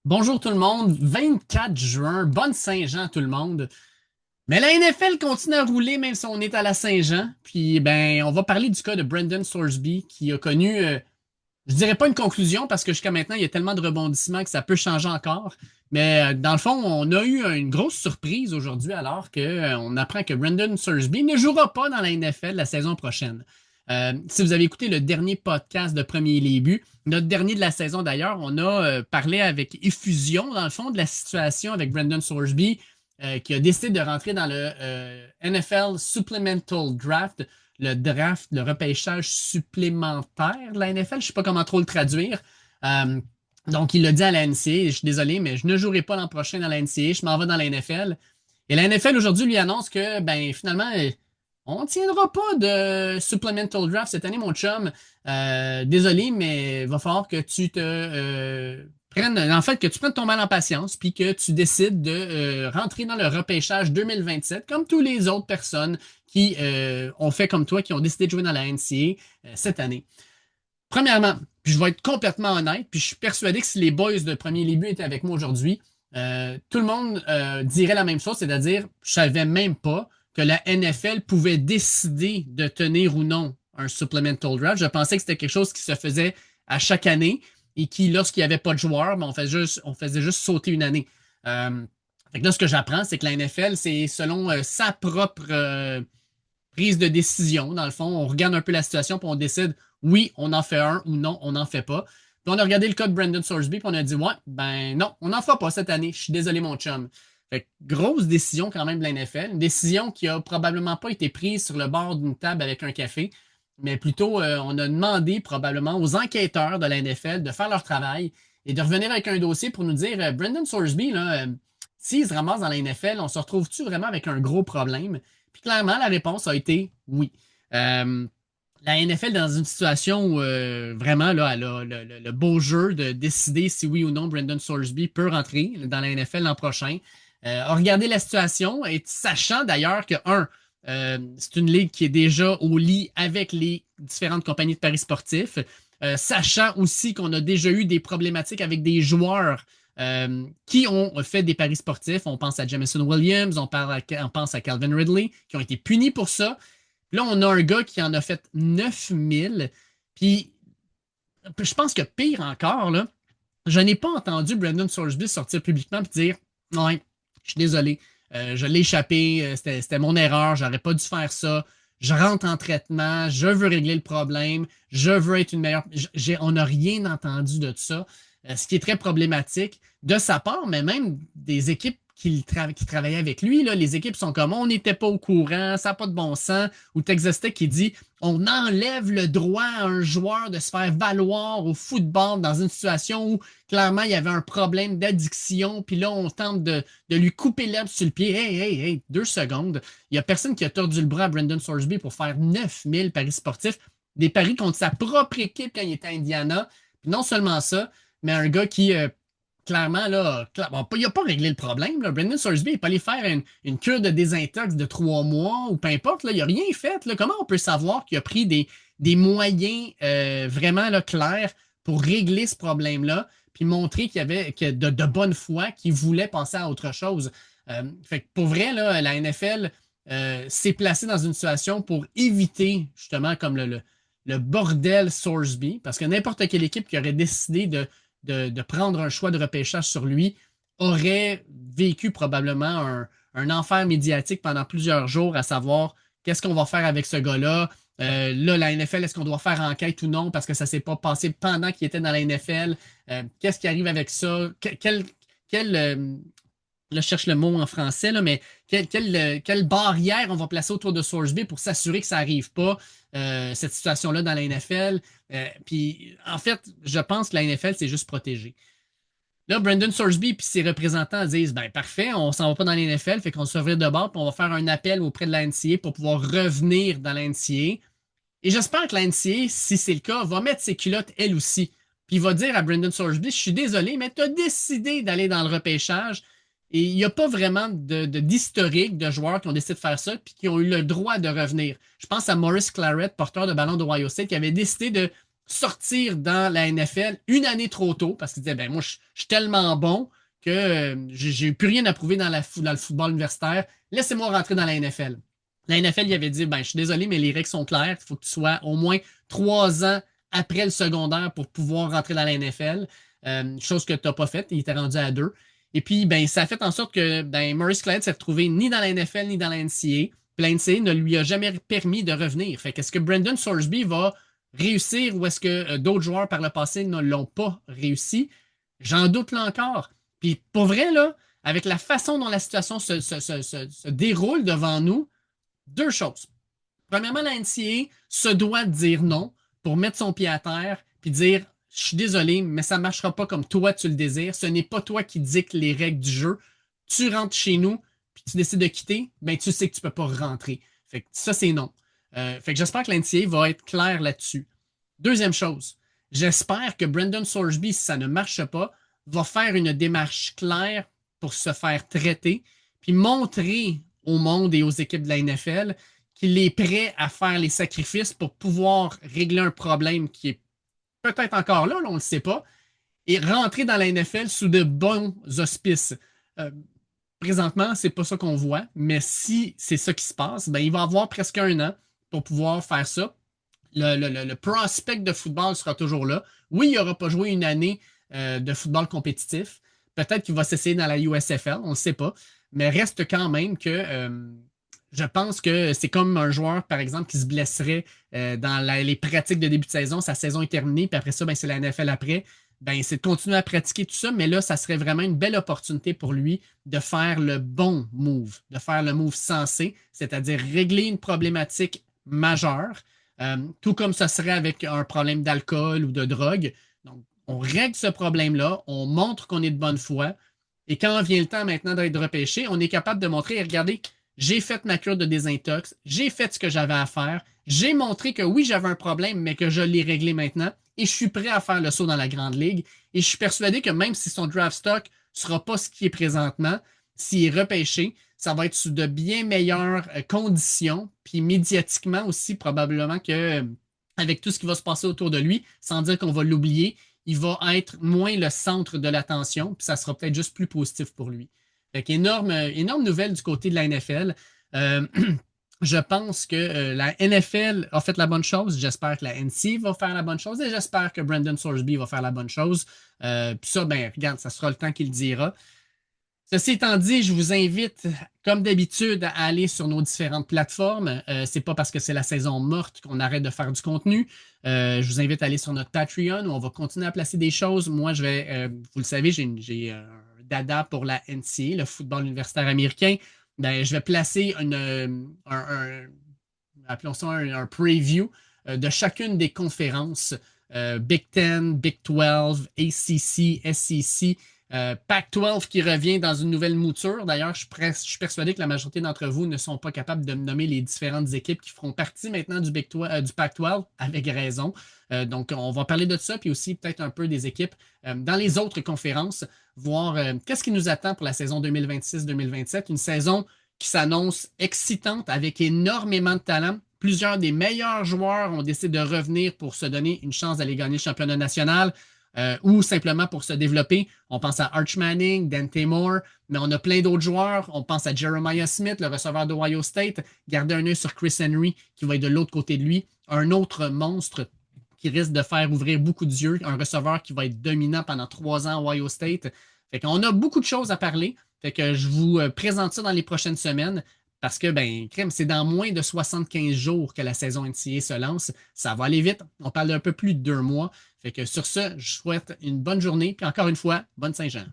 Bonjour tout le monde, 24 juin, bonne Saint-Jean à tout le monde. Mais la NFL continue à rouler même si on est à la Saint-Jean. Puis ben, on va parler du cas de Brendan Sorsby qui a connu, je dirais pas une conclusion parce que jusqu'à maintenant il y a tellement de rebondissements que ça peut changer encore. Mais dans le fond, on a eu une grosse surprise aujourd'hui alors que on apprend que Brendan Sorsby ne jouera pas dans la NFL la saison prochaine. Si vous avez écouté le dernier podcast de Premier Les Buts, notre dernier de la saison d'ailleurs, on a parlé avec effusion, dans le fond, de la situation avec Brendan Sorsby, qui a décidé de rentrer dans le NFL Supplemental Draft, le draft, le repêchage supplémentaire de la NFL. Je ne sais pas comment trop le traduire. Euh, donc, il l'a dit à la NCAA, je suis désolé, mais je ne jouerai pas l'an prochain dans la NCAA, je m'en vais dans la NFL. Et la NFL aujourd'hui lui annonce que, ben, finalement, on ne tiendra pas de supplemental draft cette année, mon chum. Désolé, mais il va falloir que tu te prennes, en fait, que tu prennes ton mal en patience, puis que tu décides de rentrer dans le repêchage 2027, comme tous les autres personnes qui ont fait comme toi, qui ont décidé de jouer dans la NCAA cette année. Premièrement, puis je vais être complètement honnête, puis je suis persuadé que si les boys de Premier Début étaient avec moi aujourd'hui, tout le monde dirait la même chose, c'est-à-dire, je savais même pas que la NFL pouvait décider de tenir ou non un supplemental draft. Je pensais que c'était quelque chose qui se faisait à chaque année et qui, lorsqu'il n'y avait pas de joueurs, ben, on faisait juste sauter une année. Fait que là, ce que j'apprends, c'est que la NFL, c'est selon sa propre prise de décision. Dans le fond, on regarde un peu la situation puis on décide, oui, on en fait un ou non, on n'en fait pas. Puis on a regardé le cas de Brandon Sorsby puis on a dit, ouais, ben non, on n'en fera pas cette année. Je suis désolé, mon chum. Fait que, grosse décision quand même de la NFL. Une décision qui a probablement pas été prise sur le bord d'une table avec un café, mais plutôt on a demandé probablement aux enquêteurs de la NFL de faire leur travail et de revenir avec un dossier pour nous dire, Brandon Sorsby, là, s'il se ramasse dans la NFL, on se retrouve-tu vraiment avec un gros problème? Puis clairement, la réponse a été oui. Euh, la NFL est dans une situation où vraiment là, elle a le beau jeu de décider si oui ou non Brendan Sorsby peut rentrer dans la NFL l'an prochain. A regardé la situation et sachant d'ailleurs que, c'est une ligue qui est déjà au lit avec les différentes compagnies de paris sportifs, sachant aussi qu'on a déjà eu des problématiques avec des joueurs qui ont fait des paris sportifs. On pense à Jameson Williams, on pense à Calvin Ridley, qui ont été punis pour ça. Puis là, on a un gars qui en a fait 9000. Puis je pense que pire encore, là, je n'ai pas entendu Brandon Sorsby sortir publiquement et dire, ouais, je suis désolé, je l'ai échappé, c'était mon erreur, j'aurais pas dû faire ça. Je rentre en traitement, je veux régler le problème, je veux être une meilleure. On n'a rien entendu de ça, ce qui est très problématique de sa part, mais même des équipes qui travaillaient avec lui. Là, les équipes sont comme on n'était pas au courant, ça n'a pas de bon sens. Ou Texas Tech qui dit on enlève le droit à un joueur de se faire valoir au football dans une situation où clairement il y avait un problème d'addiction, puis là on tente de lui couper l'herbe sur le pied. Hey, hey, hey, 2 secondes. Il n'y a personne qui a tordu le bras à Brandon Sorsby pour faire 9000 paris sportifs, des paris contre sa propre équipe quand il était à Indiana. Puis non seulement ça, mais un gars qui clairement, là, bon, il n'a pas réglé le problème. Là. Brendan Sorsby n'est pas allé faire une cure de désintox de 3 mois ou peu importe. Là, il n'a rien fait. Là. Comment on peut savoir qu'il a pris des moyens vraiment là, clairs pour régler ce problème-là, puis montrer qu'il y avait que de bonne foi, qu'il voulait passer à autre chose? Fait que pour vrai, là, la NFL s'est placée dans une situation pour éviter justement comme le bordel Sorsby, parce que n'importe quelle équipe qui aurait décidé de prendre un choix de repêchage sur lui aurait vécu probablement un enfer médiatique pendant plusieurs jours, à savoir qu'est-ce qu'on va faire avec ce gars-là. Là, la NFL, est-ce qu'on doit faire enquête ou non parce que ça ne s'est pas passé pendant qu'il était dans la NFL? Qu'est-ce qui arrive avec ça? Là, je cherche le mot en français, là, mais quelle barrière on va placer autour de Sorsby pour s'assurer que ça n'arrive pas, cette situation-là dans la NFL? Puis, en fait, je pense que la NFL, c'est juste protégé. Là, Brandon Sorsby et ses représentants disent, ben parfait, on s'en va pas dans la NFL, fait qu'on se revient de bord, puis on va faire un appel auprès de la NCAA pour pouvoir revenir dans la NCAA. Et j'espère que la NCAA, si c'est le cas, va mettre ses culottes elle aussi. Puis il va dire à Brandon Sorsby, je suis désolé, mais tu as décidé d'aller dans le repêchage. Et il n'y a pas vraiment d'historique de joueurs qui ont décidé de faire ça puis qui ont eu le droit de revenir. Je pense à Maurice Claret, porteur de ballon d'Ohio State, qui avait décidé de sortir dans la NFL une année trop tôt parce qu'il disait, ben moi, je suis tellement bon que j'ai plus rien à prouver dans le football universitaire. Laissez-moi rentrer dans la NFL. La NFL, il avait dit, ben je suis désolé, mais les règles sont claires. Il faut que tu sois au moins 3 ans après le secondaire pour pouvoir rentrer dans la NFL. Chose que tu n'as pas faite. Il était rendu à 2. Et puis, ben, ça a fait en sorte que ben, Maurice Clay s'est retrouvé ni dans la NFL ni dans la NCAA. Puis la NCAA ne lui a jamais permis de revenir. Fait qu'est-ce que Brandon Sorsby va réussir ou est-ce que d'autres joueurs par le passé ne l'ont pas réussi? J'en doute là encore. Puis pour vrai, là, avec la façon dont la situation se déroule devant nous, deux choses. Premièrement, la NCAA se doit de dire non pour mettre son pied à terre puis dire je suis désolé, mais ça ne marchera pas comme toi tu le désires. Ce n'est pas toi qui dicte les règles du jeu. Tu rentres chez nous puis tu décides de quitter, ben tu sais que tu ne peux pas rentrer. Fait que ça, c'est non. Fait que j'espère que la NCAA va être claire là-dessus. Deuxième chose, j'espère que Brandon Sorsby, si ça ne marche pas, va faire une démarche claire pour se faire traiter, puis montrer au monde et aux équipes de la NFL qu'il est prêt à faire les sacrifices pour pouvoir régler un problème qui est peut-être encore là, on ne le sait pas, et rentrer dans la NFL sous de bons auspices. Euh, Présentement, c'est pas ça qu'on voit, mais si c'est ça qui se passe, ben, il va avoir presque 1 an pour pouvoir faire ça. Le prospect de football sera toujours là. Oui, il n'aura pas joué une année de football compétitif. Peut-être qu'il va s'essayer dans la USFL, on ne sait pas. Mais reste quand même que je pense que c'est comme un joueur, par exemple, qui se blesserait dans les pratiques de début de saison. Sa saison est terminée, puis après ça, ben, c'est la NFL après. Ben, c'est de continuer à pratiquer tout ça, mais là, ça serait vraiment une belle opportunité pour lui de faire le bon move, de faire le move sensé, c'est-à-dire régler une problématique majeure, tout comme ce serait avec un problème d'alcool ou de drogue. Donc, on règle ce problème-là, on montre qu'on est de bonne foi, et quand vient le temps maintenant d'être repêché, on est capable de montrer, regardez, j'ai fait ma cure de désintox, j'ai fait ce que j'avais à faire, j'ai montré que oui, j'avais un problème, mais que je l'ai réglé maintenant, et je suis prêt à faire le saut dans la grande ligue. Et je suis persuadé que même si son draft stock ne sera pas ce qui est présentement, s'il est repêché, ça va être sous de bien meilleures conditions, puis médiatiquement aussi, probablement que avec tout ce qui va se passer autour de lui, sans dire qu'on va l'oublier, il va être moins le centre de l'attention, puis ça sera peut-être juste plus positif pour lui. Fait qu'énorme énorme nouvelle du côté de la NFL. Euh, je pense que la NFL a fait la bonne chose. J'espère que la NC va faire la bonne chose et j'espère que Brandon Sorsby va faire la bonne chose. Puis ça, ben, regarde, ça sera le temps qu'il le dira. Ceci étant dit, je vous invite, comme d'habitude, à aller sur nos différentes plateformes. C'est pas parce que c'est la saison morte qu'on arrête de faire du contenu. Je vous invite à aller sur notre Patreon où on va continuer à placer des choses. Moi, je vais, vous le savez, j'ai un dada pour la NCAA, le football universitaire américain. Ben, je vais placer appelons ça un preview de chacune des conférences. Big Ten, Big 12, ACC, SEC. Pac-12 qui revient dans une nouvelle mouture. D'ailleurs, je suis persuadé que la majorité d'entre vous ne sont pas capables de me nommer les différentes équipes qui feront partie maintenant du Pac-12, avec raison. Donc, on va parler de ça, puis aussi peut-être un peu des équipes dans les autres conférences, voir qu'est-ce qui nous attend pour la saison 2026-2027. Une saison qui s'annonce excitante avec énormément de talent. Plusieurs des meilleurs joueurs ont décidé de revenir pour se donner une chance d'aller gagner le championnat national. Ou simplement pour se développer. On pense à Arch Manning, Dante Moore, mais on a plein d'autres joueurs. On pense à Jeremiah Smith, le receveur d'Ohio State. Gardez un œil sur Chris Henry, qui va être de l'autre côté de lui. Un autre monstre qui risque de faire ouvrir beaucoup d'yeux. Un receveur qui va être dominant pendant 3 ans à Ohio State. Fait qu'on a beaucoup de choses à parler. Fait que je vous présente ça dans les prochaines semaines. Parce que, ben, crème, c'est dans moins de 75 jours que la saison NCAA se lance. Ça va aller vite. On parle d'un peu plus de 2 mois. Fait que sur ce, je souhaite une bonne journée. Puis encore une fois, bonne Saint-Jean.